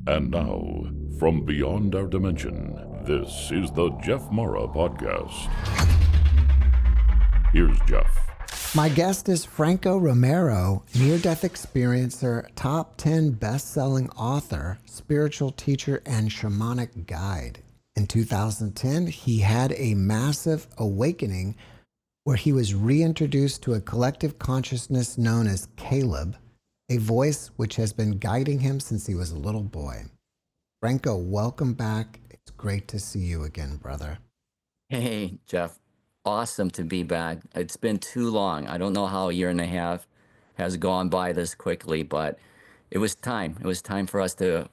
And now, from beyond our dimension, this is the JeffMara podcast. Here's Jeff. My guest is Franco Romero, near-death experiencer, top 10 best-selling author, spiritual teacher, and shamanic guide. In 2010, he had a massive awakening where he was reintroduced to a collective consciousness known as Caleb, a voice which has been guiding him since he was a little boy. Franco, welcome back. It's great to see you again, brother. Hey, Jeff. Awesome to be back. It's been too long. I don't know how a year and a half has gone by this quickly, but it was time. It was time for us to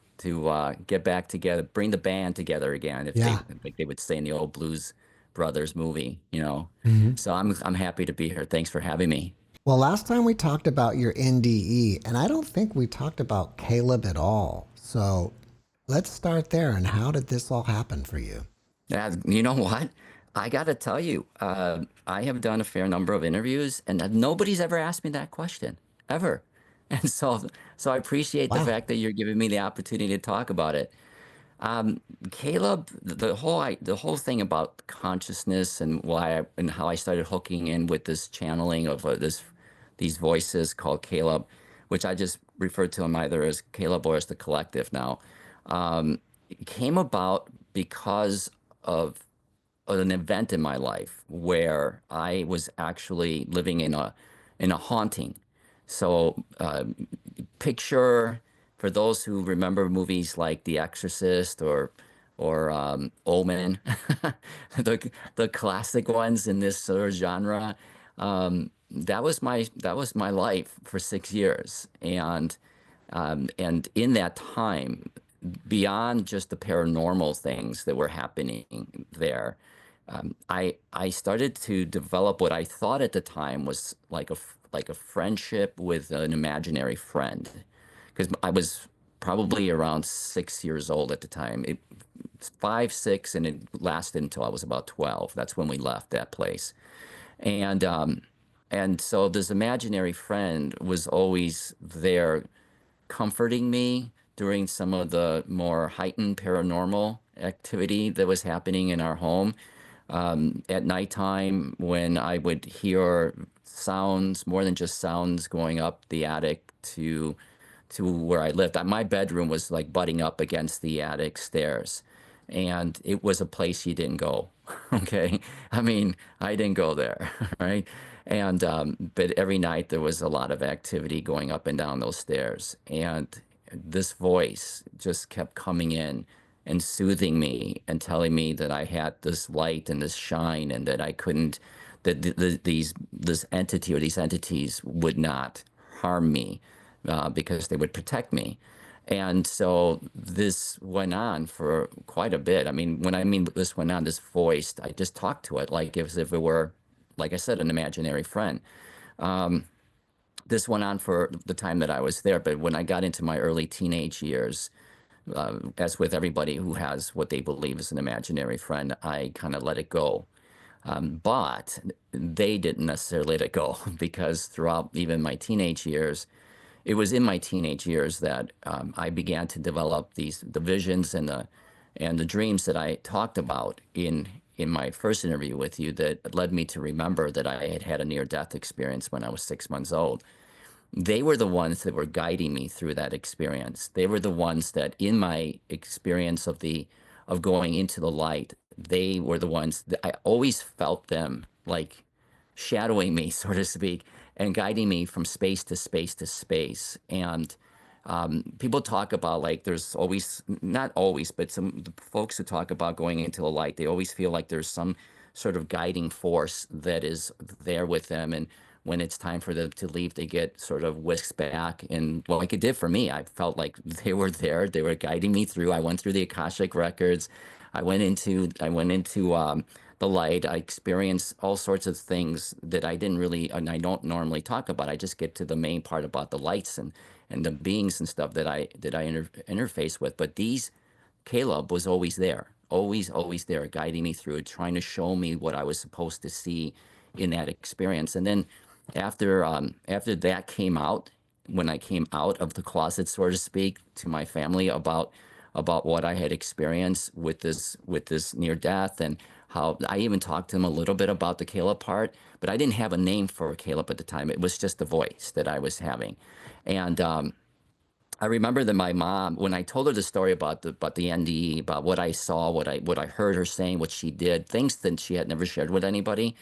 get back together, bring the band together again, if Yeah. like they would say in the old Blues Brothers movie, you know. Mm-hmm. So I'm happy to be here. Thanks for having me. Well, last time we talked about your NDE, and I don't think we talked about Caleb at all. So let's start there. And how did this all happen for you? Yeah, you know what? I got to tell you, I have done a fair number of interviews, and nobody's ever asked me that question, ever. And so I appreciate the Wow. fact that you're giving me the opportunity to talk about it. Caleb, the whole thing about consciousness and and how I started hooking in with this channeling of these voices called Caleb, which I just refer to them either as Caleb or as the collective now, it came about because of an event in my life where I was actually living in a haunting. So picture, for those who remember movies like The Exorcist or Omen, the classic ones in this sort of genre. That was my life for 6 years, and in that time, beyond just the paranormal things that were happening there, I started to develop what I thought at the time was like a friendship with an imaginary friend, because I was probably around 6 years old at the time. 5, 6, and it lasted until I was about 12. That's when we left that place, and so this imaginary friend was always there comforting me during some of the more heightened paranormal activity that was happening in our home. At nighttime, when I would hear sounds, more than just sounds, going up the attic to where I lived. My bedroom was like butting up against the attic stairs, and it was a place you didn't go. Okay, I mean, I didn't go there, right? And but every night there was a lot of activity going up and down those stairs, and this voice just kept coming in and soothing me and telling me that I had this light and this shine, and that I couldn't, that this entity or these entities would not harm me, because they would protect me. And so this went on for quite a bit. I mean, when I mean this went on, this voice, I just talked to it like as if it were, like I said, an imaginary friend. This went on for the time that I was there. But when I got into my early teenage years, as with everybody who has what they believe is an imaginary friend, I kind of let it go. But they didn't necessarily let it go because throughout even my teenage years, it was in my teenage years that I began to develop the visions and the dreams that I talked about in my first interview with you, that led me to remember that I had had a near-death experience when I was 6 months old. They were the ones that were guiding me through that experience. They were the ones that, in my experience of going into the light, they were the ones that I always felt them like shadowing me, so to speak, and guiding me from space to space to space. And people talk about, like, there's always, not always, but some the folks who talk about going into the light, they always feel like there's some sort of guiding force that is there with them. And when it's time for them to leave, they get sort of whisked back. And well, like it did for me, I felt like they were there. They were guiding me through. I went through the Akashic records. I went into the light. I experienced all sorts of things that I didn't really, and I don't normally talk about. I just get to the main part about the lights and the beings and stuff that I interface with. But Caleb was always there, always there, guiding me through it, trying to show me what I was supposed to see in that experience. And then after that came out, when I came out of the closet, so to speak, to my family about what I had experienced with this near death, and how I even talked to them a little bit about the Caleb part, but I didn't have a name for Caleb at the time. It was just the voice that I was having. And I remember that my mom, when I told her the story about the NDE, about what I saw, what I heard her saying, what she did, things that she had never shared with anybody,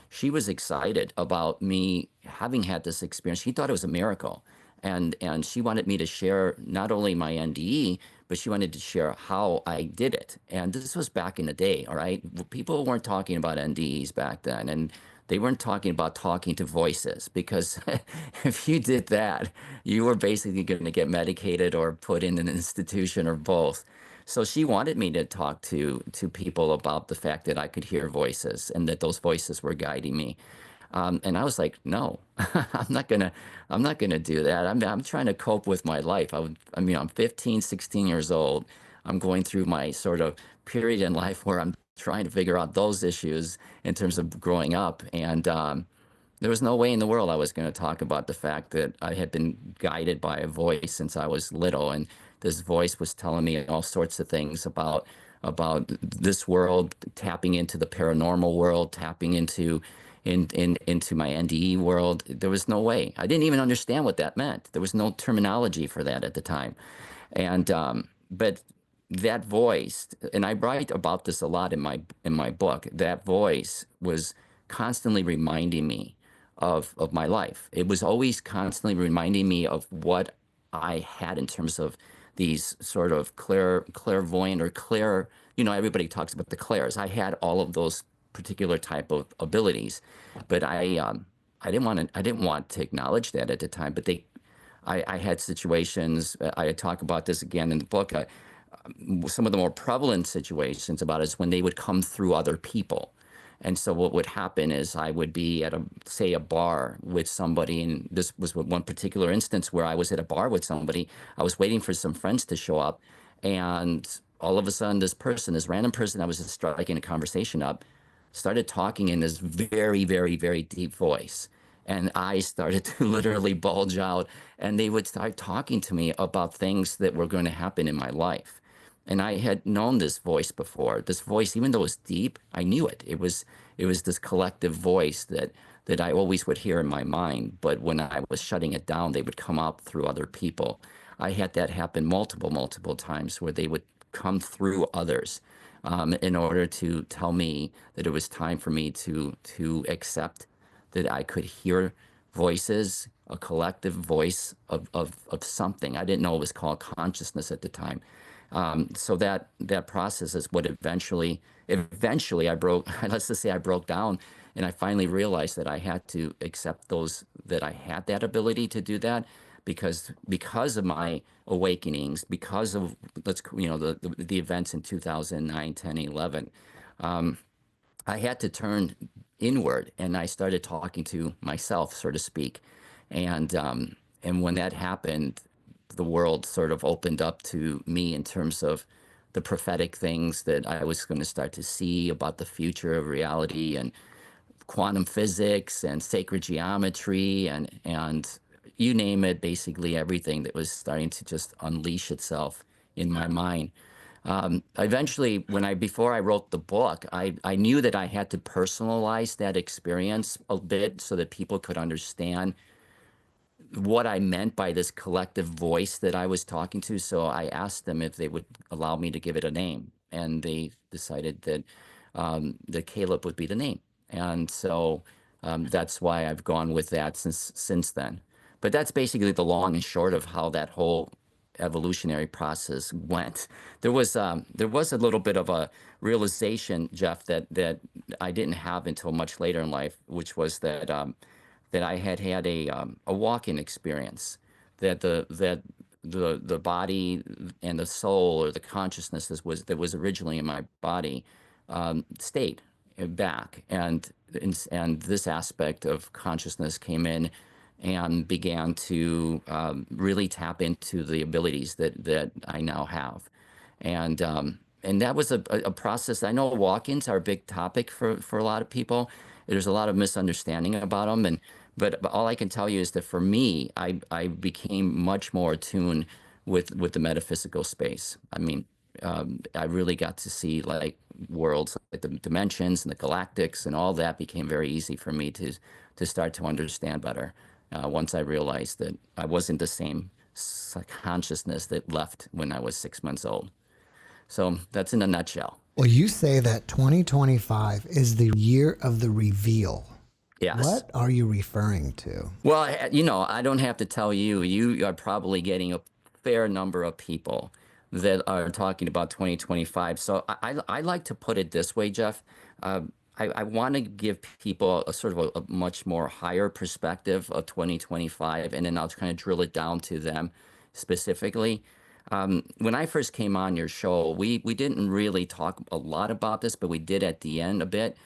she was excited about me having had this experience. She thought it was a miracle, and she wanted me to share not only my NDE, but she wanted to share how I did it. And this was back in the day, all right? People weren't talking about NDEs back then, and they weren't talking about talking to voices, because if you did that, you were basically going to get medicated or put in an institution or both. So she wanted me to talk to people about the fact that I could hear voices and that those voices were guiding me. And I was like, no, I'm not gonna do that. I'm trying to cope with my life. I mean, I'm 15, 16 years old. I'm going through my sort of period in life where I'm trying to figure out those issues in terms of growing up. And there was no way in the world I was going to talk about the fact that I had been guided by a voice since I was little, and this voice was telling me all sorts of things about this world, tapping into the paranormal world, tapping into my NDE world. There was no way. I didn't even understand what that meant. There was no terminology for that at the time. And but that voice, and I write about this a lot in my book, that voice was constantly reminding me of my life. It was always constantly reminding me of what I had in terms of these sort of clairvoyant or clear, everybody talks about the clairs. I had all of those particular type of abilities, but I didn't want to acknowledge that at the time. But I had situations. I talk about this again in the book. Some of the more prevalent situations about it is when they would come through other people. And so what would happen is I would be at say a bar with somebody, and this was one particular instance where I was at a bar with somebody. I was waiting for some friends to show up, and all of a sudden this random person I was just striking a conversation up, started talking in this very, very, very deep voice. And eyes started to literally bulge out, and they would start talking to me about things that were going to happen in my life. And I had known this voice before. This voice, even though it was deep, I knew it. It was this collective voice that I always would hear in my mind. But when I was shutting it down, they would come up through other people. I had that happen multiple times, where they would come through others, in order to tell me that it was time for me to accept that I could hear voices, a collective voice of something. I didn't know it was called consciousness at the time. So that process is what eventually I broke. Let's just say I broke down, and I finally realized that I had to accept that I had that ability to do that, because of my awakenings, because of the events in 2009, 10, 11. I had to turn inward, and I started talking to myself, so to speak. And when that happened, the world sort of opened up to me in terms of the prophetic things that I was going to start to see about the future of reality, and quantum physics and sacred geometry, and you name it, basically everything that was starting to just unleash itself in my mind. Eventually, before I wrote the book, I knew that I had to personalize that experience a bit so that people could understand what I meant by this collective voice that I was talking to. So I asked them if they would allow me to give it a name, and they decided that Caleb would be the name. And so that's why I've gone with that since then. But that's basically the long and short of how that whole evolutionary process went. There was a little bit of a realization, Jeff, that I didn't have until much later in life, which was that I had a walk-in experience, that the body and the soul, or the consciousness that was originally in my body, stayed back, and this aspect of consciousness came in and began to really tap into the abilities that I now have. And that was a process. I know walk-ins are a big topic for a lot of people. There's a lot of misunderstanding about them, But all I can tell you is that for me, I became much more attuned with the metaphysical space. I mean, I really got to see like worlds, like the dimensions and the galactics, and all that became very easy for me to start to understand better. Once I realized that I wasn't the same consciousness that left when I was 6 months old. So that's in a nutshell. Well, you say that 2025 is the year of the reveal. Yes. What are you referring to? Well, I don't have to tell you. You are probably getting a fair number of people that are talking about 2025. So I like to put it this way, Jeff. I want to give people a sort of a much more higher perspective of 2025, and then I'll kind of drill it down to them specifically. When I first came on your show, we didn't really talk a lot about this, but we did at the end a bit.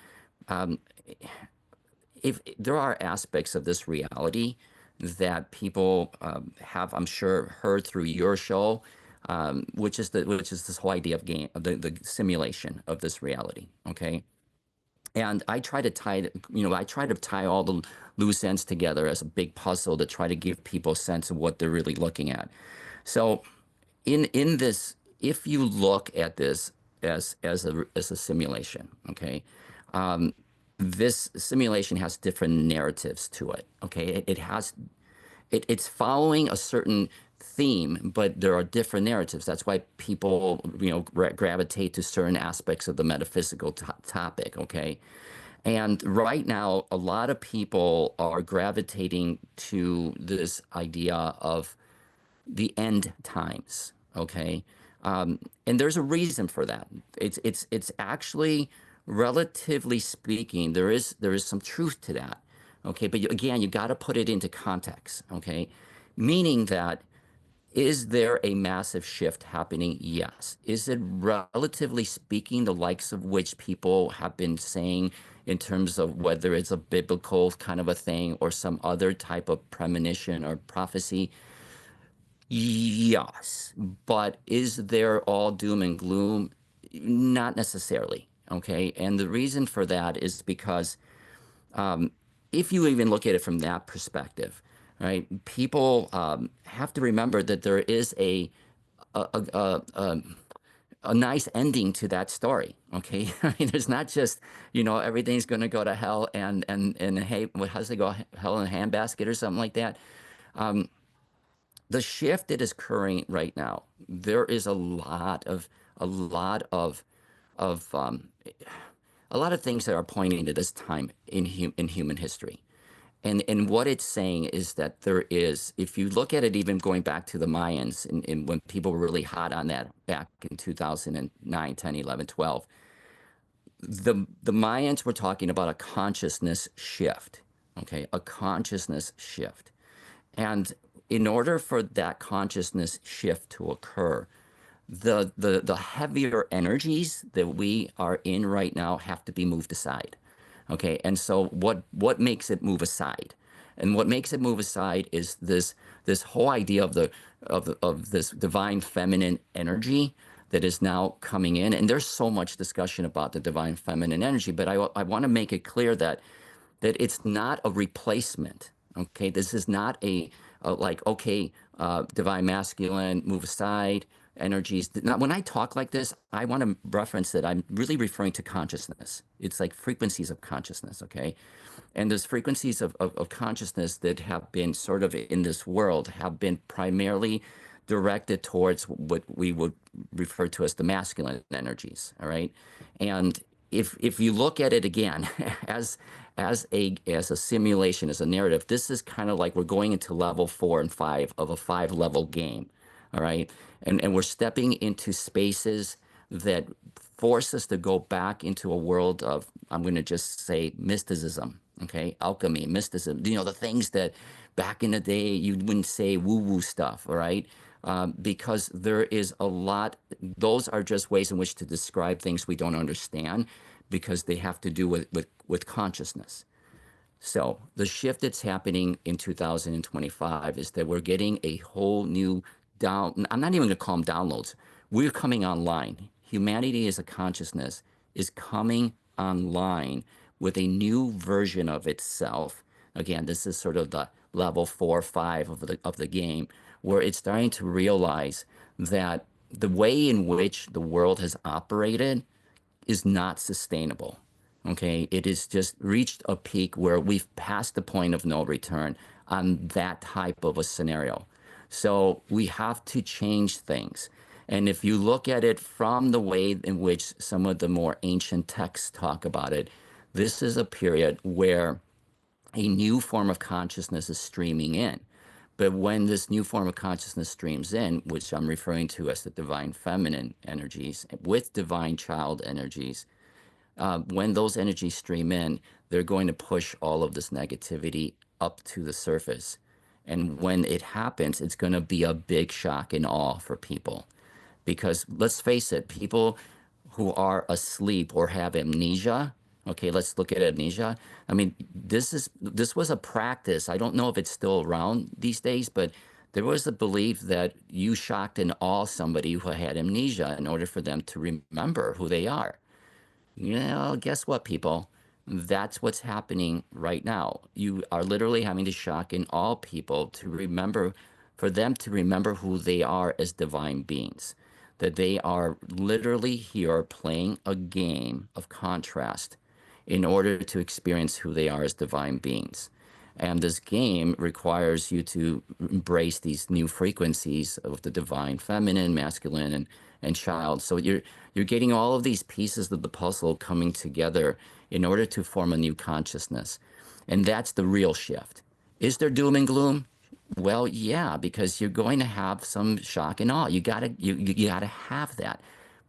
If there are aspects of this reality that people have, I'm sure, heard through your show, which is this whole idea of game, of the simulation of this reality. Okay, and I try to tie all the loose ends together as a big puzzle to try to give people a sense of what they're really looking at. So, in this, if you look at this as a simulation, okay, this simulation has different narratives to it. Okay, it's following a certain theme, but there are different narratives. That's why people gravitate to certain aspects of the metaphysical topic. Okay, and right now a lot of people are gravitating to this idea of the end times. Okay, and there's a reason for that. It's actually, relatively speaking, there is some truth to that. Okay, but again, you got to put it into context. Okay, meaning that, is there a massive shift happening? Yes. Is it, relatively speaking, the likes of which people have been saying in terms of whether it's a biblical kind of a thing or some other type of premonition or prophecy? Yes, but is there all doom and gloom? Not necessarily. Okay, and the reason for that is because, if you even look at it from that perspective, right? People have to remember that there is a, a, a, a nice ending to that story. Okay, I mean, there's not just everything's going to go to hell and hey, what, how's it go, hell in a handbasket or something like that. The shift that is occurring right now, there is a lot of a lot of things that are pointing to this time in human history. And what it's saying is that there is, if you look at it, even going back to the Mayans, and when people were really hot on that back in 2009, 10, 11, 12, the Mayans were talking about a consciousness shift. Okay, a consciousness shift. And in order for that consciousness shift to occur, the heavier energies that we are in right now have to be moved aside. Okay, and so what makes it move aside? And what makes it move aside is this whole idea of this divine feminine energy that is now coming in. And there's so much discussion about the divine feminine energy, but I want to make it clear that it's not a replacement. Okay, this is not like, okay, divine masculine, move aside, energies. Now, when I talk like this, I want to reference that I'm really referring to consciousness. It's like frequencies of consciousness. Okay, and those frequencies of consciousness that have been sort of in this world have been primarily directed towards what we would refer to as the masculine energies. All right, and if you look at it again as a simulation, as a narrative, this is kind of like we're going into level 4 and 5 of a 5-level game. All right, and we're stepping into spaces that force us to go back into a world of, I'm going to just say, mysticism. Okay, alchemy, mysticism, the things that back in the day you wouldn't say woo woo stuff. All right, because there is a lot, those are just ways in which to describe things we don't understand, because they have to do with consciousness. So the shift that's happening in 2025 is that we're getting a whole new I'm not even going to call them downloads. We're coming online. Humanity as a consciousness is coming online with a new version of itself Again, this is sort of the level 4 or 5 of the game, where it's starting to realize that the way in which the world has operated is not sustainable. Okay, it has just reached a peak where we've passed the point of no return on that type of a scenario. So we have to change things. And if you look at it from the way in which some of the more ancient texts talk about it, this is a period where a new form of consciousness is streaming in. But when this new form of consciousness streams in, which I'm referring to as the divine feminine energies with divine child energies, when those energies stream in, they're going to push all of this negativity up to the surface. And when it happens, it's going to be a big shock and awe for people. Because let's face it, people who are asleep or have amnesia, okay, let's look at amnesia. I mean, this was a practice. I don't know if it's still around these days, but there was a belief that you shocked and awe somebody who had amnesia in order for them to remember who they are. Guess what, people? That's what's happening right now. You are literally having to shock in all people to remember, for them to remember who they are as divine beings, that they are literally here playing a game of contrast in order to experience who they are as divine beings. And this game requires you to embrace these new frequencies of the divine feminine, masculine, and child. So you're getting all of these pieces of the puzzle coming together in order to form a new consciousness. And that's the real shift. Is there doom and gloom? Well, yeah, because you're going to have some shock and awe. You gotta have that.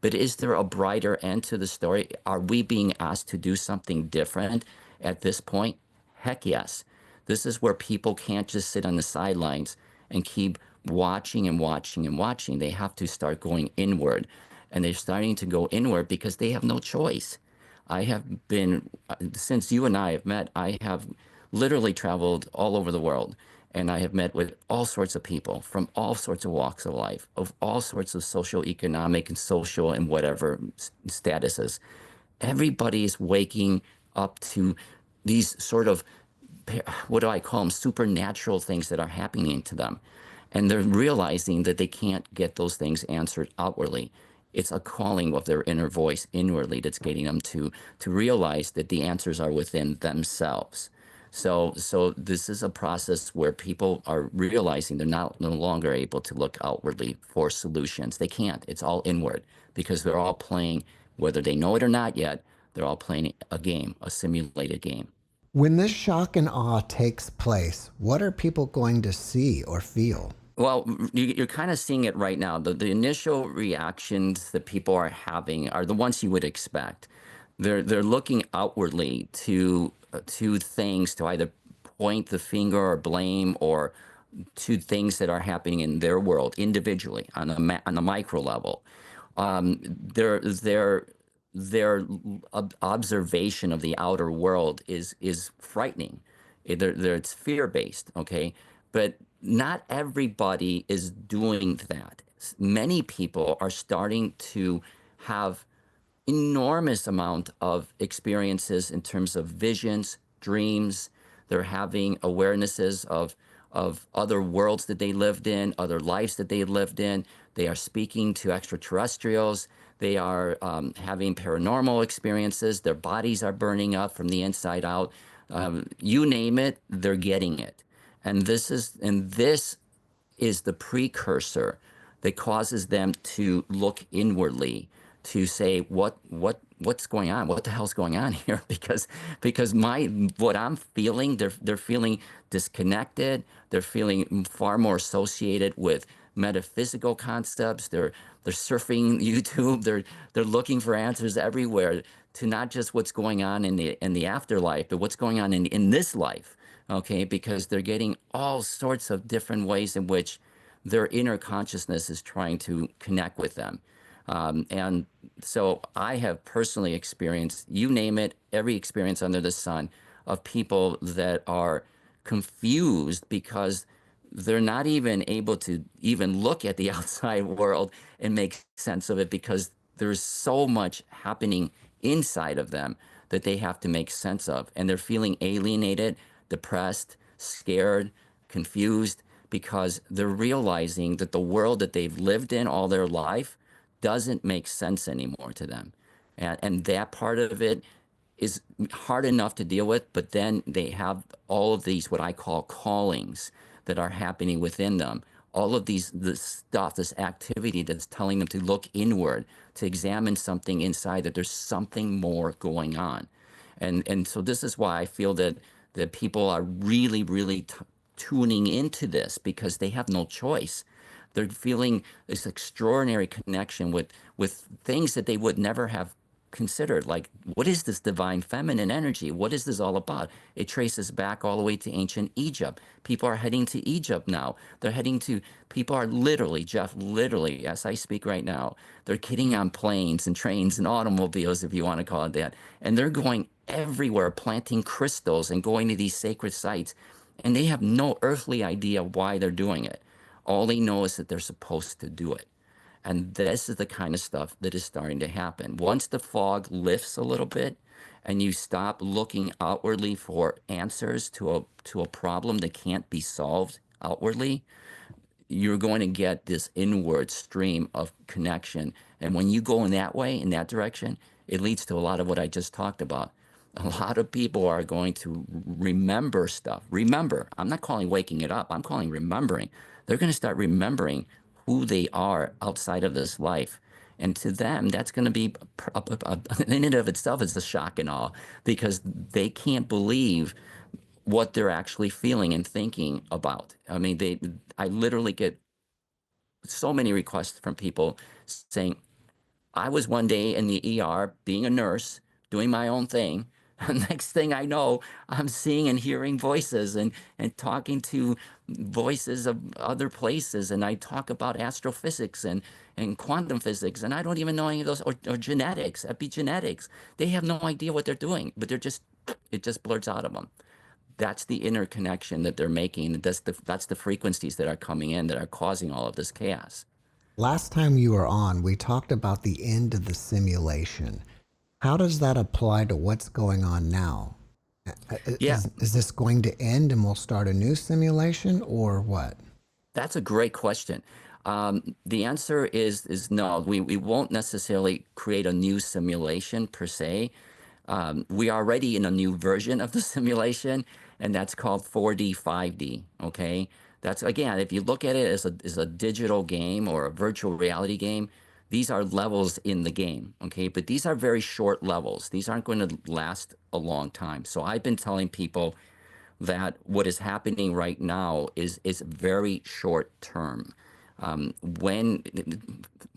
But is there a brighter end to the story? Are we being asked to do something different at this point? Heck yes. This is where people can't just sit on the sidelines and keep watching and watching and watching. They have to start going inward. And they're starting to go inward because they have no choice. I have been, since you and I have met, I have literally traveled all over the world. And I have met with all sorts of people from all sorts of walks of life, of all sorts of social, economic, and social, and whatever statuses. Everybody is waking up to these sort of, what do I call them, supernatural things that are happening to them. And they're realizing that they can't get those things answered outwardly. It's a calling of their inner voice inwardly that's getting them to realize that the answers are within themselves. So this is a process where people are realizing they're no longer able to look outwardly for solutions. They can't. It's all inward because they're all playing, whether they know it or not yet, they're all playing a game, a simulated game. When this shock and awe takes place, what are people going to see or feel? Well, you're kind of seeing it right now. The initial reactions that people are having are the ones you would expect. They're looking outwardly to things to either point the finger or blame, or to things that are happening in their world individually on a micro level. Their observation of the outer world is frightening. It's fear based, okay, but not everybody is doing that. Many people are starting to have enormous amount of experiences in terms of visions, dreams. They're having awarenesses of other worlds that they lived in, other lives that they lived in. They are speaking to extraterrestrials. They are having paranormal experiences. Their bodies are burning up from the inside out. You name it, they're getting it. And this is the precursor that causes them to look inwardly, to say what's going on, what the hell's going on here, because what I'm feeling, they're feeling disconnected, they're feeling far more associated with metaphysical concepts. They're surfing YouTube, they're looking for answers everywhere to not just what's going on in the afterlife, but what's going on in this life. Okay, because they're getting all sorts of different ways in which their inner consciousness is trying to connect with them. And so I have personally experienced, you name it, every experience under the sun of people that are confused because they're not even able to even look at the outside world and make sense of it, because there's so much happening inside of them that they have to make sense of. And they're feeling alienated. depressed, scared, confused, because they're realizing that the world that they've lived in all their life doesn't make sense anymore to them. And that part of it is hard enough to deal with, but then they have all of these, what I call callings, that are happening within them. All of this stuff, this activity that's telling them to look inward, to examine something inside, that there's something more going on. And so this is why I feel that people are really, really tuning into this, because they have no choice. They're feeling this extraordinary connection with things that they would never have considered. Like, what is this divine feminine energy? What is this all about? It traces back all the way to ancient Egypt. People are heading to Egypt now. People are literally, Jeff, literally, as I speak right now, they're getting on planes and trains and automobiles, if you want to call it that. And they're going everywhere, planting crystals and going to these sacred sites. And they have no earthly idea why they're doing it. All they know is that they're supposed to do it. And this is the kind of stuff that is starting to happen. Once the fog lifts a little bit and you stop looking outwardly for answers to a problem that can't be solved outwardly, you're going to get this inward stream of connection. And when you go in that way, in that direction, it leads to a lot of what I just talked about. A lot of people are going to remember stuff. Remember, I'm not calling waking it up, I'm calling remembering. They're going to start remembering who they are outside of this life. And to them, that's going to be, in and of itself, is a shock and awe, because they can't believe what they're actually feeling and thinking about. I mean, I literally get so many requests from people saying, I was one day in the ER being a nurse, doing my own thing. Next thing I know, I'm seeing and hearing voices and talking to voices of other places. And I talk about astrophysics and quantum physics. And I don't even know any of those, or genetics, epigenetics. They have no idea what they're doing, but it just blurts out of them. That's the interconnection that they're making. That's the frequencies that are coming in that are causing all of this chaos. Last time you were on, we talked about the end of the simulation. How does that apply to what's going on now? Yeah, Is this going to end and we'll start a new simulation, or what? that's a great question. The answer is no. We won't necessarily create a new simulation per se. We are already in a new version of the simulation, and that's called 4D, 5D. Okay, that's, again, if you look at it as a digital game or a virtual reality game, these are levels in the game. Okay, but these are very short levels. These aren't going to last a long time. So I've been telling people that what is happening right now is very short term. When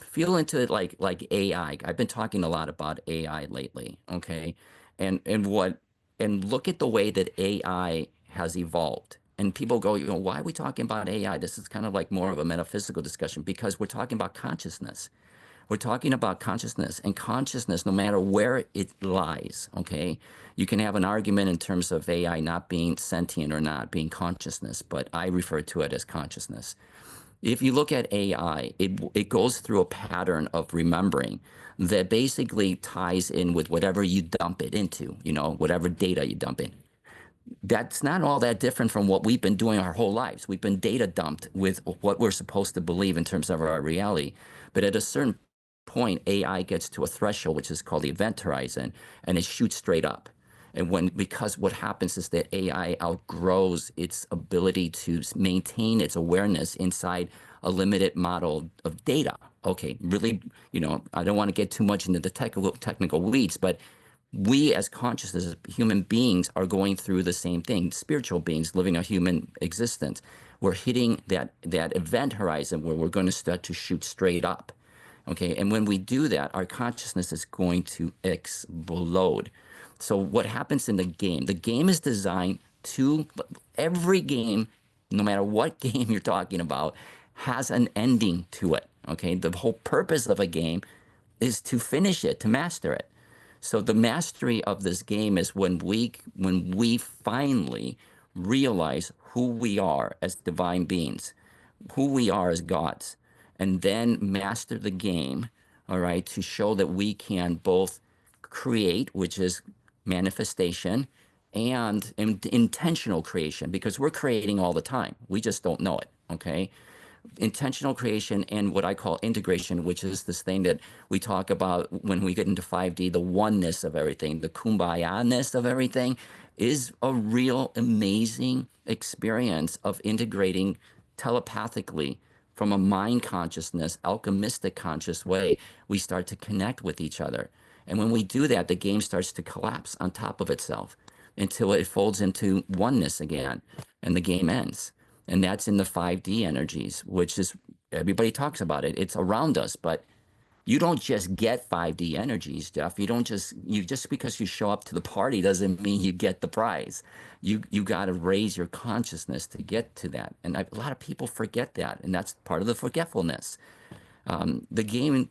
feel into it like AI. I've been talking a lot about AI lately, okay? And look at the way that AI has evolved. And people go, why are we talking about AI? This is kind of like more of a metaphysical discussion, because we're talking about consciousness. We're talking about consciousness, and consciousness, no matter where it lies, okay? You can have an argument in terms of AI not being sentient or not being consciousness, but I refer to it as consciousness. If you look at AI, it goes through a pattern of remembering that basically ties in with whatever you dump it into, whatever data you dump in. That's not all that different from what we've been doing our whole lives. We've been data dumped with what we're supposed to believe in terms of our reality. But at a certain point, AI gets to a threshold, which is called the event horizon, and it shoots straight up. And because what happens is that AI outgrows its ability to maintain its awareness inside a limited model of data. Okay, really, I don't want to get too much into the technical weeds, but we as consciousness, as human beings, are going through the same thing. Spiritual beings living a human existence. We're hitting that event horizon where we're going to start to shoot straight up. Okay, and when we do that, our consciousness is going to explode. So what happens in the game? The game is designed to, every game, no matter what game you're talking about, has an ending to it. Okay, the whole purpose of a game is to finish it, to master it. So the mastery of this game is when we finally realize who we are as divine beings, who we are as gods, and then master the game, all right, to show that we can both create, which is manifestation, and intentional creation, because we're creating all the time. We just don't know it. Okay. Intentional creation and what I call integration, which is this thing that we talk about when we get into 5D, the oneness of everything, the kumbaya-ness of everything, is a real amazing experience of integrating telepathically from a mind consciousness, alchemistic conscious way. We start to connect with each other. And when we do that, the game starts to collapse on top of itself until it folds into oneness again and the game ends. And that's in the 5D energies, which is, everybody talks about it. It's around us, but you don't just get 5D energies, Jeff. You just because you show up to the party doesn't mean you get the prize. You got to raise your consciousness to get to that. And a lot of people forget that. And that's part of the forgetfulness. The game,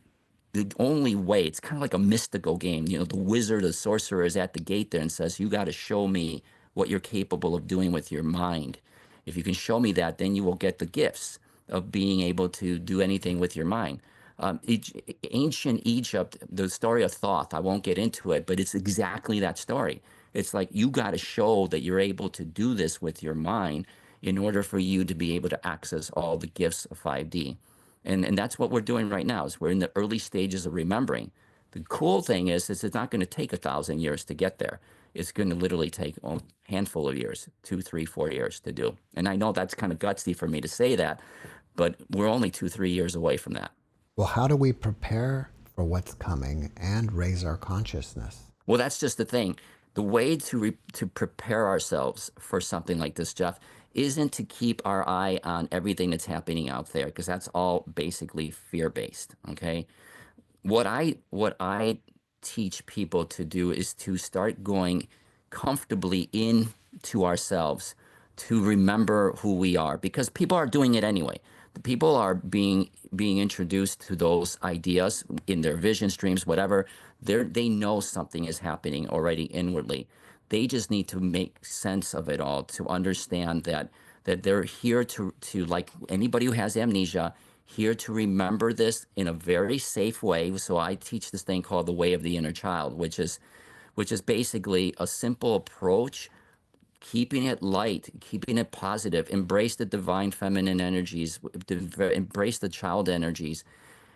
the only way, it's kind of like a mystical game. You know, the wizard, the sorcerer is at the gate there and says, you got to show me what you're capable of doing with your mind. If you can show me that, then you will get the gifts of being able to do anything with your mind. Ancient Egypt, the story of Thoth, I won't get into it, but it's exactly that story. It's like you got to show that you're able to do this with your mind in order for you to be able to access all the gifts of 5D. And that's what we're doing right now, is we're in the early stages of remembering. The cool thing is it's not going to take 1,000 years to get there. It's going to literally take a handful of years, 2, 3, 4 years to do. And I know that's kind of gutsy for me to say that, but we're only 2, 3 years away from that. Well, how do we prepare for what's coming and raise our consciousness? Well, that's just the thing. The way to prepare ourselves for something like this, Jeff, isn't to keep our eye on everything that's happening out there, because that's all basically fear-based. Okay. What I teach people to do is to start going comfortably into ourselves, to remember who we are, because people are doing it anyway. The people are being introduced to those ideas in their vision streams, whatever. They know something is happening already inwardly. They just need to make sense of it all, to understand that they're here to, like anybody who has amnesia, here to remember this in a very safe way. So I teach this thing called the way of the inner child, which is basically a simple approach, keeping it light, keeping it positive, embrace the divine feminine energies, embrace the child energies.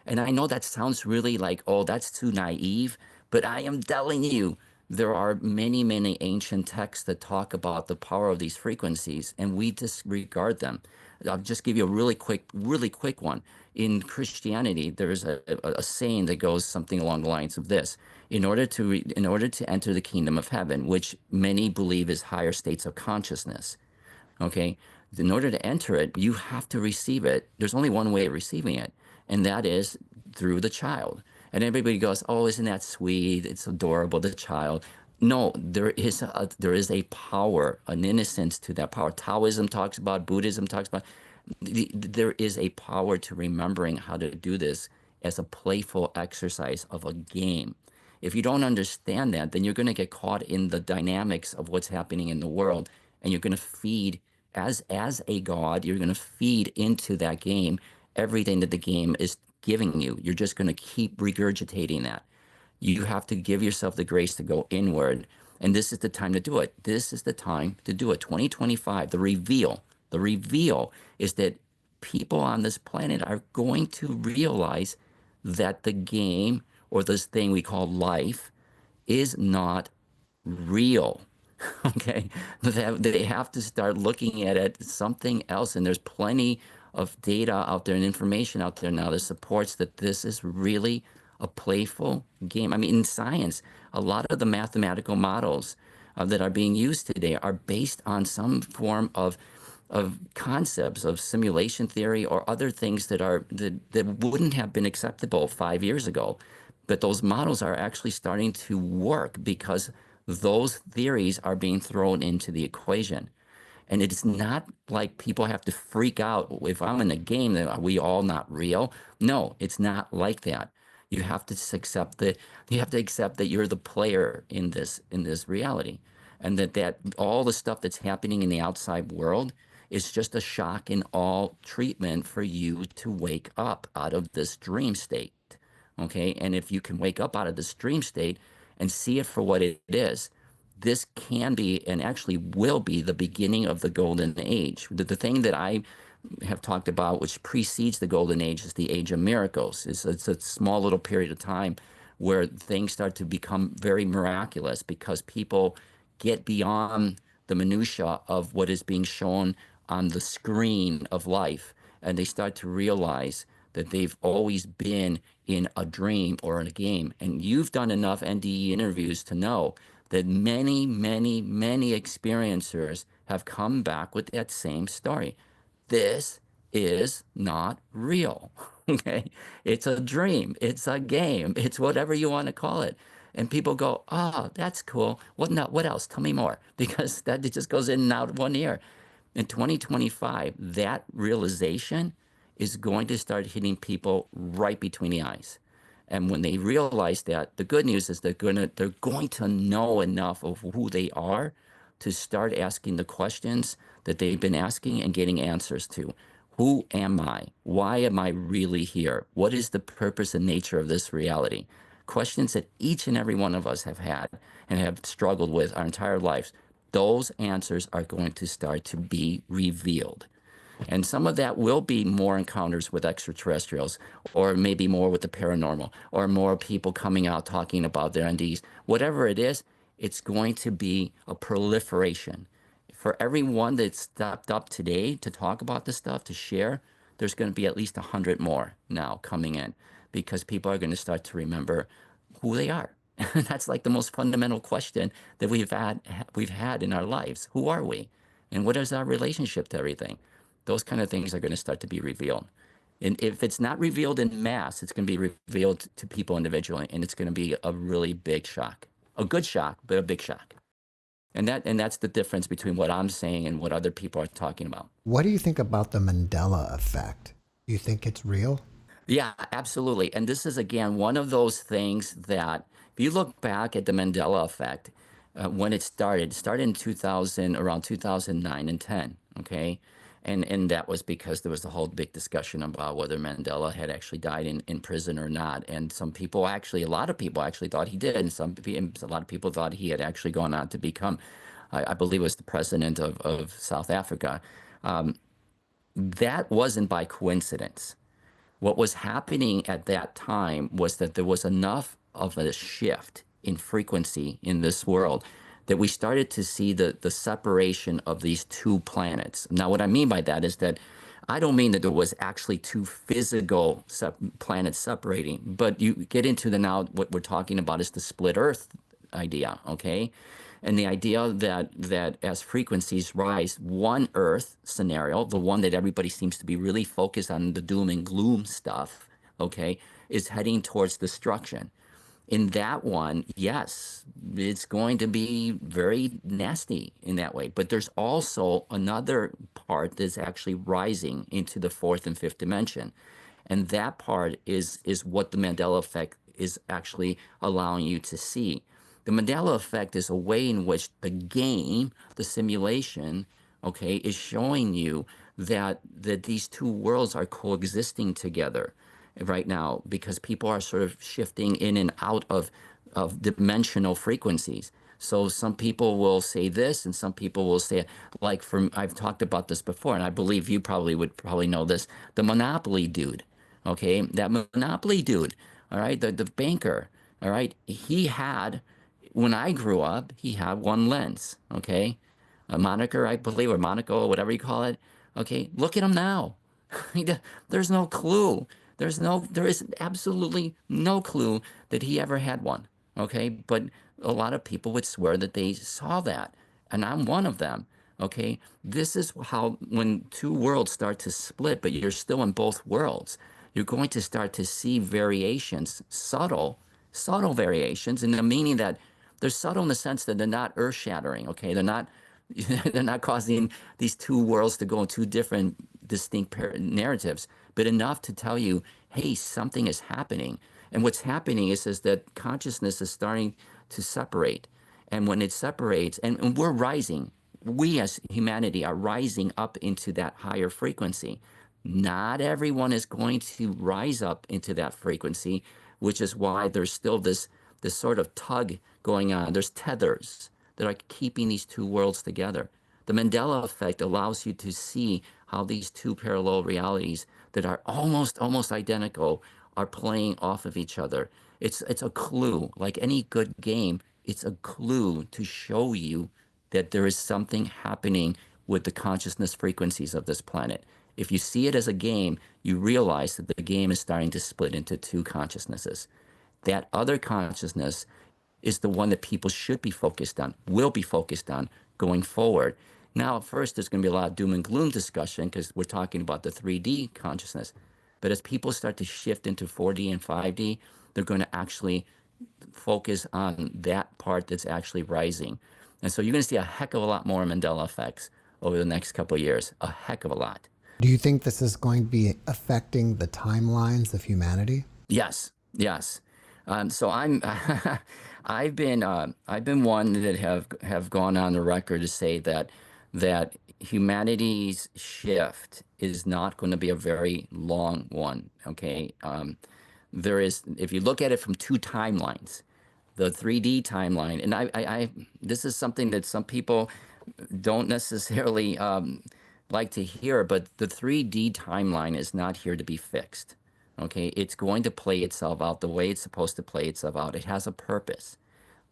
And I know that sounds really like, oh, that's too naive, but I am telling you, there are many, many ancient texts that talk about the power of these frequencies, and we disregard them. I'll just give you a really quick one. In Christianity, there is a saying that goes something along the lines of this: in order to enter the kingdom of heaven, which many believe is higher states of consciousness, okay, in order to enter it, you have to receive it. There's only one way of receiving it, and that is through the child. And everybody goes, oh, isn't that sweet? It's adorable, the child. No, there is a power, an innocence to that power. Taoism talks about, Buddhism talks about. There is a power to remembering how to do this as a playful exercise of a game. If you don't understand that, then you're going to get caught in the dynamics of what's happening in the world, and you're going to feed, as a god, you're going to feed into that game everything that the game is giving you. You're just going to keep regurgitating that. You have to give yourself the grace to go inward. And this is the time to do it. This is the time to do it. 2025, the reveal. The reveal is that people on this planet are going to realize that the game, or this thing we call life, is not real. Okay. They have to start looking at it something else. And there's plenty of data out there and information out there now that supports that this is really a playful game. I mean, in science, a lot of the mathematical models that are being used today are based on some form of concepts of simulation theory or other things that wouldn't have been acceptable 5 years ago. But those models are actually starting to work because those theories are being thrown into the equation. And it's not like people have to freak out if I'm in a game that are we all not real. No, it's not like that. You have to accept that you're the player in this reality, and that all the stuff that's happening in the outside world is just a shock and awe treatment for you to wake up out of this dream state. Okay, and if you can wake up out of this dream state and see it for what it is, this can be and actually will be the beginning of the golden age. The thing that I have talked about, which precedes the golden age, is the age of miracles. It's a small little period of time where things start to become very miraculous because people get beyond the minutia of what is being shown on the screen of life, and they start to realize that they've always been in a dream or in a game. And you've done enough NDE interviews to know that many, many, many experiencers have come back with that same story. This is not real. Okay. It's a dream. It's a game. It's whatever you want to call it. And people go, oh, that's cool. What not? What else? Tell me more. Because that it just goes in and out of one ear. In 2025, that realization is going to start hitting people right between the eyes. And when they realize that, the good news is they're going to know enough of who they are to start asking the questions that they've been asking and getting answers to. Who am I? Why am I really here? What is the purpose and nature of this reality? Questions that each and every one of us have had and have struggled with our entire lives. Those answers are going to start to be revealed. And some of that will be more encounters with extraterrestrials, or maybe more with the paranormal, or more people coming out talking about their NDs. Whatever it is, it's going to be a proliferation. For everyone that stepped up today to talk about this stuff, to share, there's going to be at least 100 more now coming in, because people are going to start to remember who they are. That's like the most fundamental question that we've had in our lives. Who are we? And what is our relationship to everything? Those kind of things are going to start to be revealed. And if it's not revealed in mass, it's going to be revealed to people individually, and it's going to be a really big shock. A good shock, but a big shock. And that's the difference between what I'm saying and what other people are talking about. What do you think about the Mandela effect? Do you think it's real? Yeah, absolutely. And this is, again, one of those things that if you look back at the Mandela effect, when it started in 2000, around 2009 and 10, okay? And that was because there was a whole big discussion about whether Mandela had actually died in prison or not. And some people actually, a lot of people actually thought he did. And a lot of people thought he had actually gone on to become, I believe it was the president of South Africa. That wasn't by coincidence. What was happening at that time was that there was enough of a shift in frequency in this world that we started to see the separation of these two planets. Now, what I mean by that is that I don't mean that there was actually two physical planets separating, but you get into now what we're talking about is the split Earth idea, okay? And the idea that as frequencies rise, one Earth scenario, the one that everybody seems to be really focused on, the doom and gloom stuff, okay, is heading towards destruction. In that one, yes, it's going to be very nasty in that way. But there's also another part that's actually rising into the fourth and fifth dimension. And that part is what the Mandela effect is actually allowing you to see. The Mandela effect is a way in which the game, the simulation, okay, is showing you that these two worlds are coexisting together right now, because people are sort of shifting in and out of dimensional frequencies. So some people will say this, and some people will say, like, I've talked about this before, and I believe you would probably know this, the Monopoly dude, okay? That Monopoly dude, all right, the banker, all right, when I grew up, he had one lens, okay? A moniker, I believe, or Monaco, whatever you call it. Okay, look at him now. There's no clue. There is absolutely no clue that he ever had one. Okay, but a lot of people would swear that they saw that, and I'm one of them. Okay, this is how, when two worlds start to split, but you're still in both worlds, you're going to start to see variations, subtle variations, in the meaning that they're subtle in the sense that they're not earth-shattering. Okay, they're not they're not causing these two worlds to go in two different distinct narratives, but enough to tell you, hey, something is happening. And what's happening is that consciousness is starting to separate. And when it separates, and we're rising, we as humanity are rising up into that higher frequency. Not everyone is going to rise up into that frequency, which is why there's still this sort of tug going on. There's tethers. that are keeping these two worlds together. The Mandela effect allows you to see how these two parallel realities that are almost identical are playing off of each other. It's a clue, like any good game, it's a clue to show you that there is something happening with the consciousness frequencies of this planet. If you see it as a game, you realize that the game is starting to split into two consciousnesses. That other consciousness is the one that people should be focused on, will be focused on going forward. Now, at first, there's going to be a lot of doom and gloom discussion because we're talking about the 3D consciousness. But as people start to shift into 4D and 5D, they're going to actually focus on that part that's actually rising. And so you're going to see a heck of a lot more Mandela effects over the next couple of years, a heck of a lot. Do you think this is going to be affecting the timelines of humanity? Yes, yes. So I'm, I've been one that have gone on the record to say that humanity's shift is not going to be a very long one. Okay, there is, if you look at it from two timelines, the 3D timeline, and I this is something that some people don't necessarily like to hear, but the 3D timeline is not here to be fixed. Okay, it's going to play itself out the way it's supposed to play itself out. It has a purpose.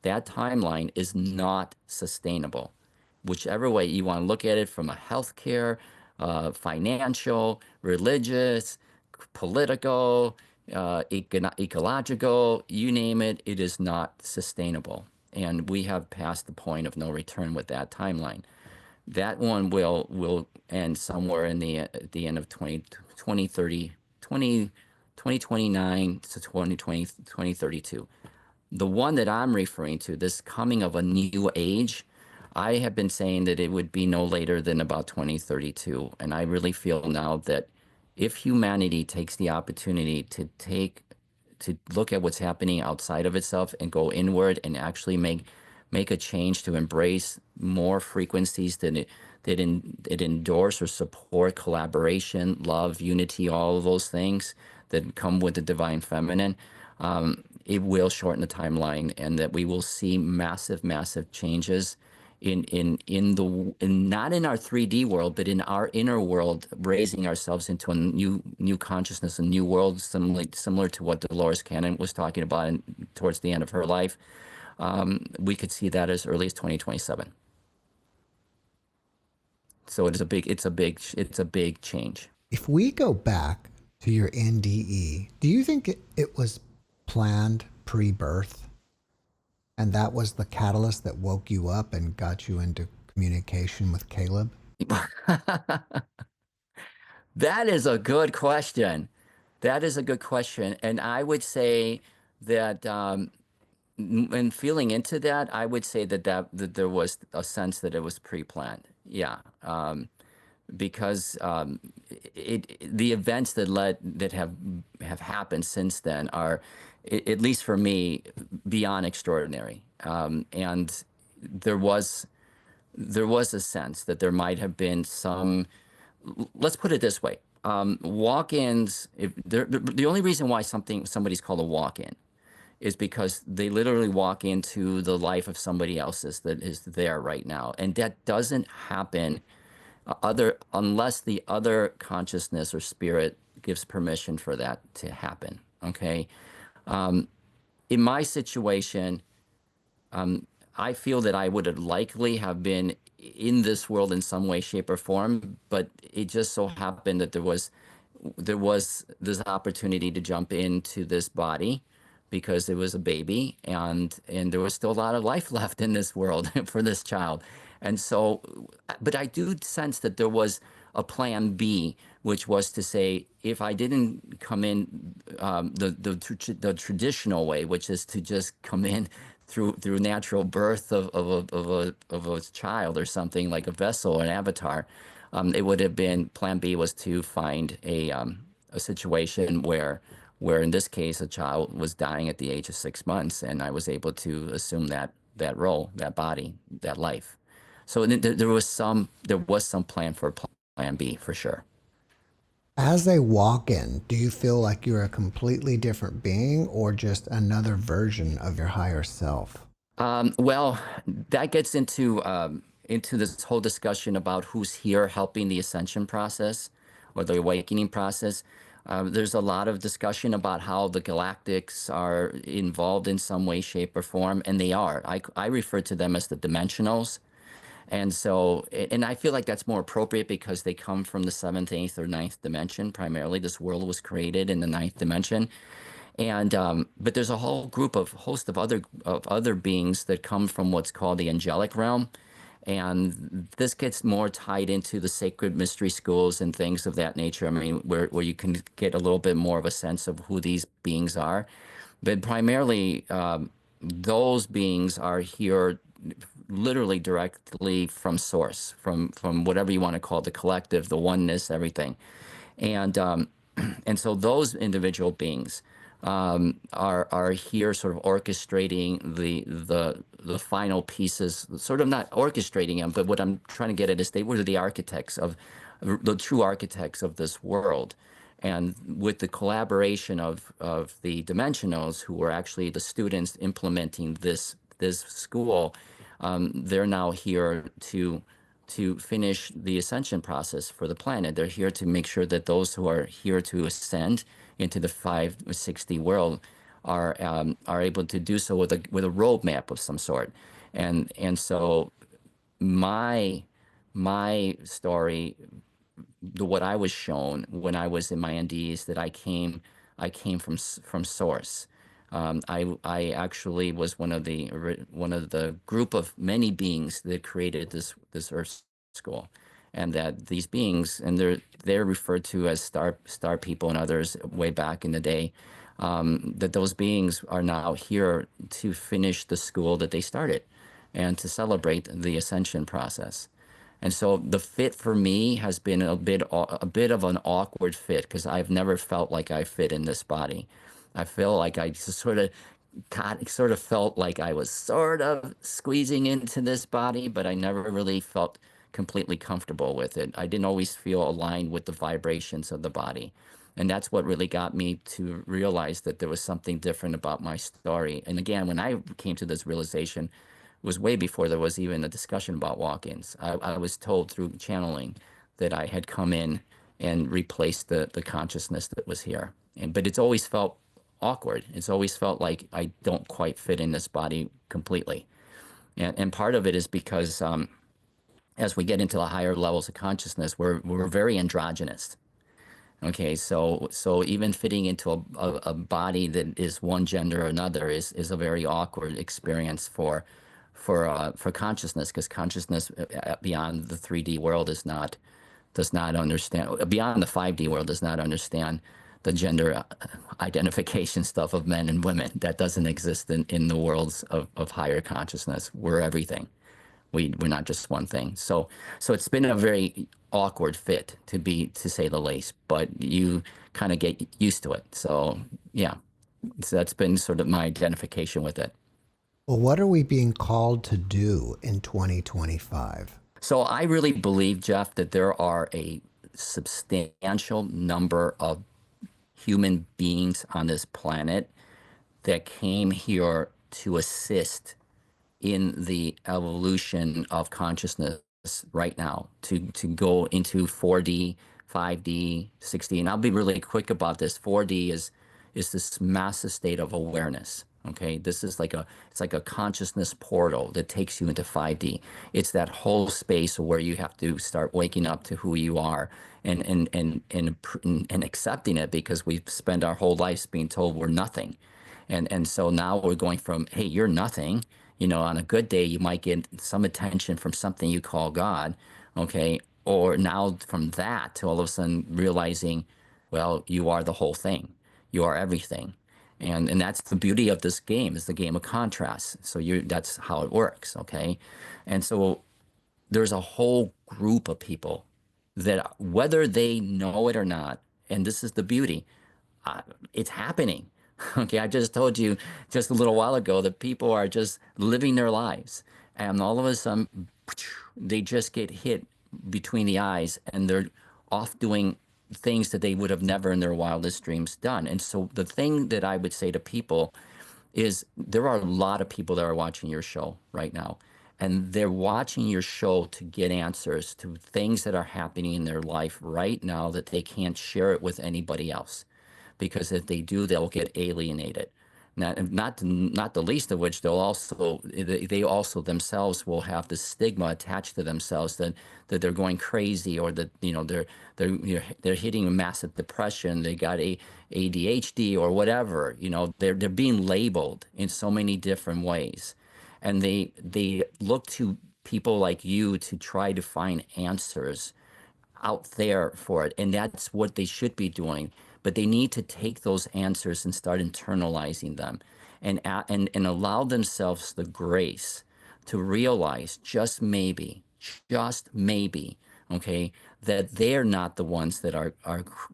That timeline is not sustainable. Whichever way you want to look at it, from a healthcare, financial, religious, political, ecological, you name it, it is not sustainable. And we have passed the point of no return with that timeline. That one will end somewhere in at the end of 2029 to 2032. The one that I'm referring to, this coming of a new age, I have been saying that it would be no later than about 2032. And I really feel now that if humanity takes the opportunity to look at what's happening outside of itself and go inward and actually make a change to embrace more frequencies that endorse or support collaboration, love, unity, all of those things that come with the divine feminine, it will shorten the timeline, and that we will see massive changes not in our 3D world, but in our inner world, raising ourselves into a new consciousness, a new world, similar to what Dolores Cannon was talking about towards the end of her life. We could see that as early as 2027. So it's a big change. If we go back to your NDE, do you think it was planned pre-birth? And that was the catalyst that woke you up and got you into communication with Caleb? That is a good question. That is a good question. And I would say that when feeling into that, I would say that there was a sense that it was pre-planned. Yeah. Because the events that have happened since then are, at least for me, beyond extraordinary. And there was a sense that there might have been some. Let's put it this way: walk-ins. The only reason why somebody's called a walk-in is because they literally walk into the life of somebody else's that is there right now, and that doesn't happen unless the other consciousness or spirit gives permission for that to happen. Okay. In my situation, I feel that I would have likely have been in this world in some way, shape, or form, but it just so happened that there was this opportunity to jump into this body because it was a baby, and there was still a lot of life left in this world for this child. And so, but I do sense that there was a plan B, which was to say, if I didn't come in the traditional way, which is to just come in through natural birth of a child or something like a vessel, an avatar, it would have been plan B was to find a situation where in this case a child was dying at the age of 6 months, and I was able to assume that role, that body, that life. So there was some plan for plan B for sure. As a walk-in, do you feel like you're a completely different being or just another version of your higher self? Well, that gets into this whole discussion about who's here helping the ascension process or the awakening process. There's a lot of discussion about how the galactics are involved in some way, shape, or form, and they are. I refer to them as the dimensionals. And so, and I feel like that's more appropriate because they come from the seventh, eighth, or ninth dimension. Primarily, this world was created in the ninth dimension, and but there's a whole group of host of other beings that come from what's called the angelic realm, and this gets more tied into the sacred mystery schools and things of that nature. I mean, where you can get a little bit more of a sense of who these beings are, but primarily those beings are here literally directly from source, from whatever you want to call it, the collective, the oneness, everything. And and so those individual beings are here sort of orchestrating the final pieces, sort of not orchestrating them, but what I'm trying to get at is they were the architects of the true architects of this world. And with the collaboration of the dimensionals, who were actually the students implementing this school, they're now here to finish the ascension process for the planet. They're here to make sure that those who are here to ascend into the 560 world are able to do so with a roadmap of some sort. And so my my story, what I was shown when I was in my NDEs, that I came from source. I actually was one of the group of many beings that created this Earth school, and that these beings, and they're referred to as star people and others way back in the day, that those beings are now here to finish the school that they started, and to celebrate the ascension process. And so the fit for me has been a bit of an awkward fit, because I've never felt like I fit in this body. I feel like I just sort of felt like I was sort of squeezing into this body, but I never really felt completely comfortable with it. I didn't always feel aligned with the vibrations of the body. And that's what really got me to realize that there was something different about my story. And again, when I came to this realization, was way before there was even a discussion about walk-ins. I was told through channeling that I had come in and replaced the consciousness that was here. But it's always felt awkward. It's always felt like I don't quite fit in this body completely. And part of it is because as we get into the higher levels of consciousness, we're very androgynous. Okay, so even fitting into a body that is one gender or another is a very awkward experience for consciousness, because consciousness beyond the 3D world does not understand, beyond the 5D world does not understand the gender identification stuff of men and women. That doesn't exist in the worlds of higher consciousness. We're everything. We're not just one thing. So it's been a very awkward fit, to say the least, but you kind of get used to it. So yeah, so that's been sort of my identification with it. Well, what are we being called to do in 2025? So I really believe, Jeff, that there are a substantial number of human beings on this planet that came here to assist in the evolution of consciousness right now, to go into 4D, 5D, 6D. And I'll be really quick about this. 4D is this massive state of awareness. Okay, this is it's like a consciousness portal that takes you into 5D. It's that whole space where you have to start waking up to who you are, and accepting it, because we've spent our whole lives being told we're nothing. And so now we're going from, hey, you're nothing. On a good day, you might get some attention from something you call God, okay? Or now from that to all of a sudden realizing, well, you are the whole thing. You are everything. And that's the beauty of this game, is the game of contrast. So that's how it works, okay? And so there's a whole group of people that, whether they know it or not, and this is the beauty, it's happening. Okay, I just told you just a little while ago that people are just living their lives, and all of a sudden they just get hit between the eyes, and they're off doing things that they would have never in their wildest dreams done. And so the thing that I would say to people is there are a lot of people that are watching your show right now, and they're watching your show to get answers to things that are happening in their life right now that they can't share it with anybody else, because if they do, they'll get alienated. Not the least of which they also themselves will have the stigma attached to themselves that they're going crazy, or that they're hitting a massive depression, they got a ADHD or whatever. They're being labeled in so many different ways, and they look to people like you to try to find answers out there for it. And that's what they should be doing. But they need to take those answers and start internalizing them, and allow themselves the grace to realize just maybe, okay, that they're not the ones that are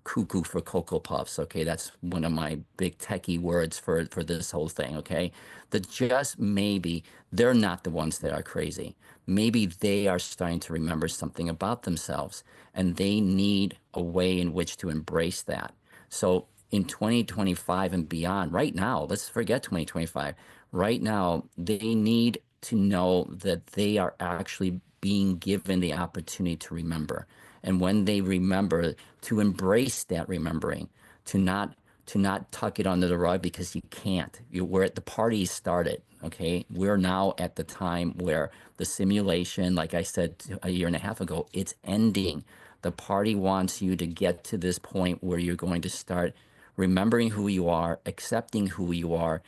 cuckoo for Cocoa Puffs. Okay, that's one of my big techie words for this whole thing. Okay, that just maybe they're not the ones that are crazy. Maybe they are starting to remember something about themselves, and they need a way in which to embrace that. So in 2025 and beyond, right now, let's forget 2025. Right now, they need to know that they are actually being given the opportunity to remember. And when they remember, to embrace that remembering, to not tuck it under the rug, because you can't. We're at the party started, okay? We're now at the time where the simulation, like I said a year and a half ago, it's ending. The party wants you to get to this point where you're going to start remembering who you are, accepting who you are,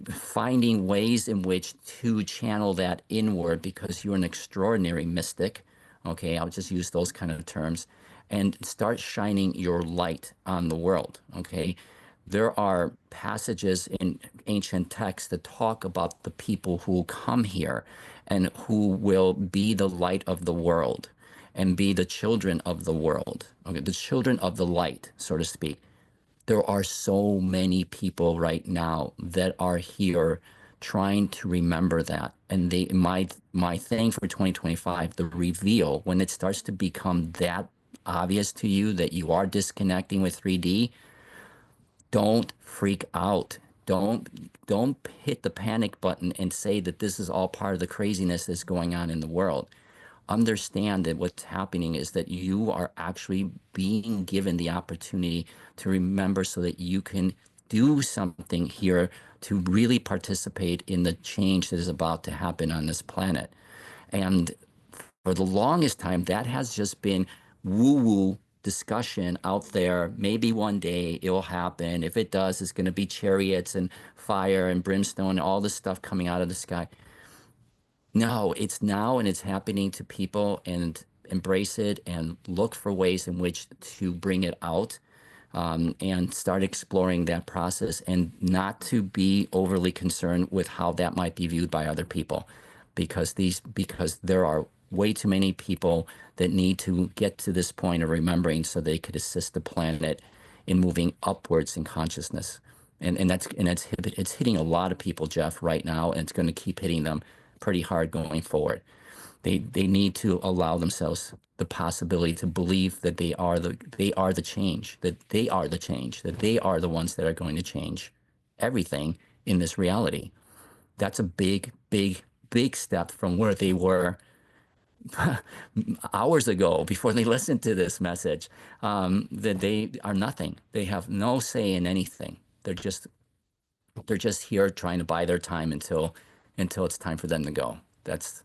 finding ways in which to channel that inward, because you're an extraordinary mystic. Okay, I'll just use those kind of terms, and start shining your light on the world. Okay, there are passages in ancient texts that talk about the people who come here and who will be the light of the world and be the children of the world. Okay, the children of the light, so to speak. There are so many people right now that are here trying to remember that. And my thing for 2025, the reveal, when it starts to become that obvious to you that you are disconnecting with 3D, don't freak out. Don't hit the panic button and say that this is all part of the craziness that's going on in the world. Understand that what's happening is that you are actually being given the opportunity to remember, so that you can do something here to really participate in the change that is about to happen on this planet. And for the longest time, that has just been woo-woo discussion out there. Maybe one day it will happen. If it does, it's going to be chariots and fire and brimstone and all this stuff coming out of the sky. No, it's now, and it's happening to people, and embrace it and look for ways in which to bring it out, and start exploring that process, and not to be overly concerned with how that might be viewed by other people, because there are way too many people that need to get to this point of remembering so they could assist the planet in moving upwards in consciousness. It's hitting a lot of people, Jeff, right now, and it's going to keep hitting them pretty hard going forward. They need to allow themselves the possibility to believe that they are the change, that they are the change, that they are the ones that are going to change everything in this reality. That's a big, big, big step from where they were hours ago, before they listened to this message, that they are nothing. They have no say in anything. They're just here trying to buy their time until it's time for them to go. That's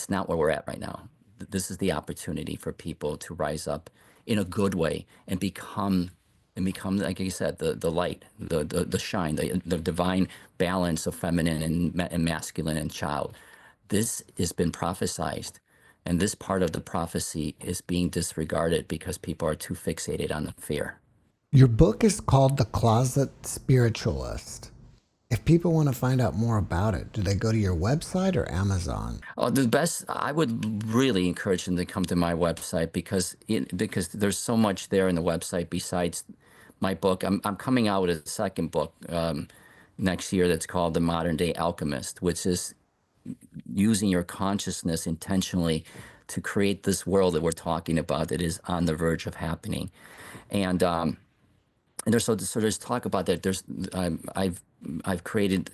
not where we're at right now. This is the opportunity for people to rise up in a good way and become, like you said, the light, the shine, the divine balance of feminine and masculine and child. This has been prophesized, and this part of the prophecy is being disregarded because people are too fixated on the fear. Your book is called The Closet Spiritualist. If people want to find out more about it, do they go to your website or Amazon? I would really encourage them to come to my website, because there's so much there in the website besides my book. I'm coming out with a second book next year that's called The Modern Day Alchemist, which is using your consciousness intentionally to create this world that we're talking about that is on the verge of happening. And there's talk about that. I've created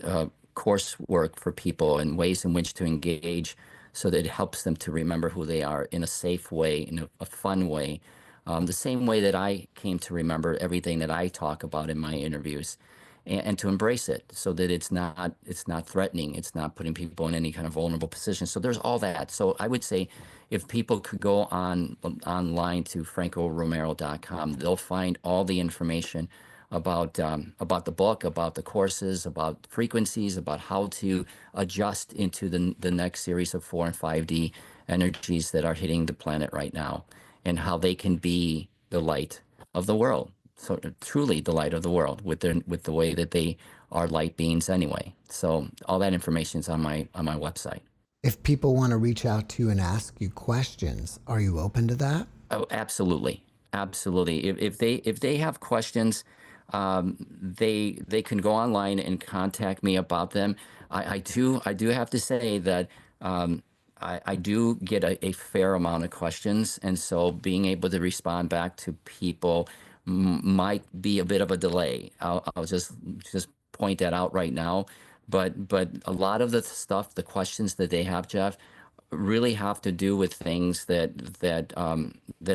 coursework for people and ways in which to engage so that it helps them to remember who they are in a safe way, in a fun way, the same way that I came to remember everything that I talk about in my interviews, and to embrace it so that it's not threatening, it's not putting people in any kind of vulnerable position. So there's all that. So I would say if people could go online to francoromero.com, they'll find all the information about the book, about the courses, about frequencies, about how to adjust into the next series of 4 and 5D energies that are hitting the planet right now, and how they can be the light of the world. So truly the light of the world with the way that they are light beings anyway. So all that information is on my website. If people want to reach out to you and ask you questions, are you open to that? Oh, absolutely, absolutely. If they have questions, they can go online and contact me about them. I do have to say that I do get a fair amount of questions, and so being able to respond back to people might be a bit of a delay. I'll just point that out right now. But a lot of the stuff, the questions that they have, Jeff, really have to do with things that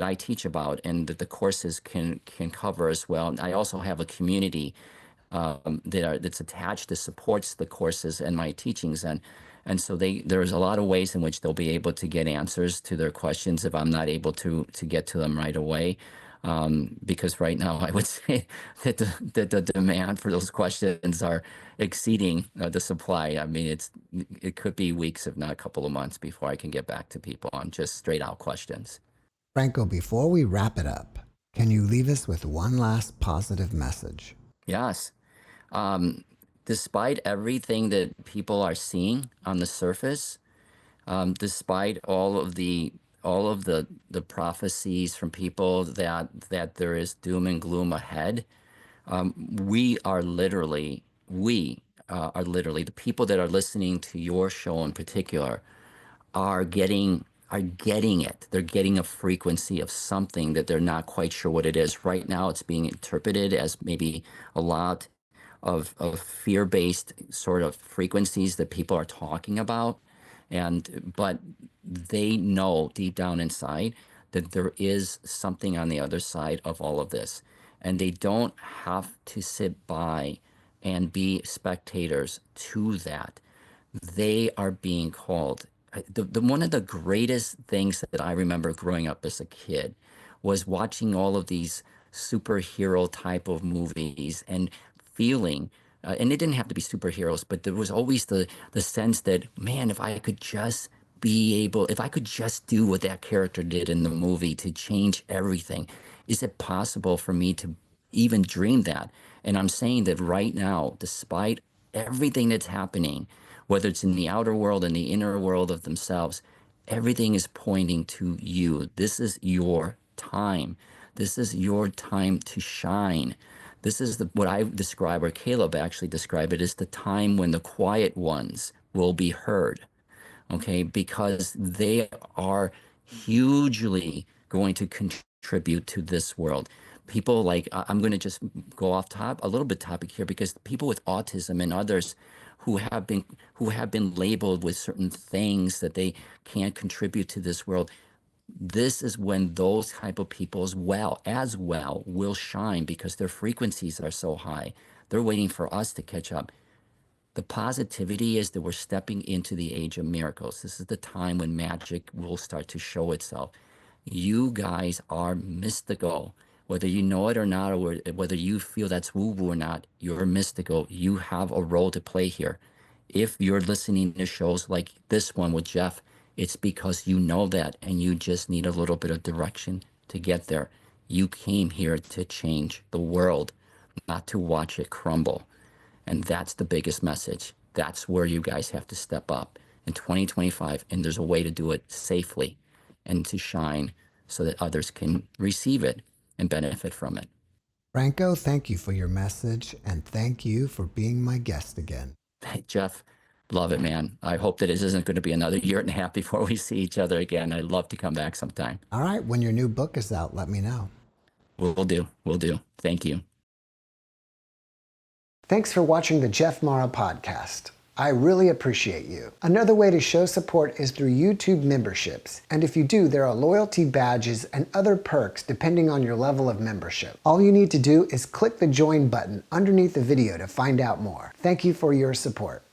I teach about and that the courses can cover as well. And I also have a community that's attached that supports the courses and my teachings, and so there's a lot of ways in which they'll be able to get answers to their questions if I'm not able to get to them right away. Because right now I would say that the demand for those questions are exceeding the supply. I mean, it could be weeks, if not a couple of months, before I can get back to people on just straight out questions. Franco, before we wrap it up, can you leave us with one last positive message? Yes. Um, Despite everything that people are seeing on the surface, despite all of the prophecies from people that there is doom and gloom ahead, we are literally the people that are listening to your show in particular are getting it. They're getting a frequency of something that they're not quite sure what it is. Right now, it's being interpreted as maybe a lot of fear-based sort of frequencies that people are talking about. But they know deep down inside that there is something on the other side of all of this. And they don't have to sit by and be spectators to that. They are being called. One of the greatest things that I remember growing up as a kid was watching all of these superhero type of movies and feeling, and it didn't have to be superheroes, but there was always the sense that, man, if I could just do what that character did in the movie to change everything, is it possible for me to even dream that? And I'm saying that right now, despite everything that's happening, whether it's in the outer world and the inner world of themselves, everything is pointing to you. This is your time. This is your time to shine. This is what I describe, or Caleb actually described it, as the time when the quiet ones will be heard. Okay, because they are hugely going to contribute to this world. People like, I'm going to just go off a little bit topic here, because people with autism and others who have been labeled with certain things that they can't contribute to this world, this is when those type of people as well will shine, because their frequencies are so high. They're waiting for us to catch up. The positivity is that we're stepping into the age of miracles. This is the time when magic will start to show itself. You guys are mystical. Whether you know it or not, or whether you feel that's woo-woo or not, you're mystical. You have a role to play here. If you're listening to shows like this one with Jeff, it's because you know that, and you just need a little bit of direction to get there. You came here to change the world, not to watch it crumble. And that's the biggest message. That's where you guys have to step up in 2025. And there's a way to do it safely and to shine so that others can receive it and benefit from it. Franco, thank you for your message, and thank you for being my guest again. Hey, Jeff, love it, man. I hope that this isn't going to be another year and a half before we see each other again. I'd love to come back sometime. All right, when your new book is out, let me know. We'll do. We'll do. Thank you. Thanks for watching the JeffMara podcast. I really appreciate you. Another way to show support is through YouTube memberships. And if you do, there are loyalty badges and other perks depending on your level of membership. All you need to do is click the join button underneath the video to find out more. Thank you for your support.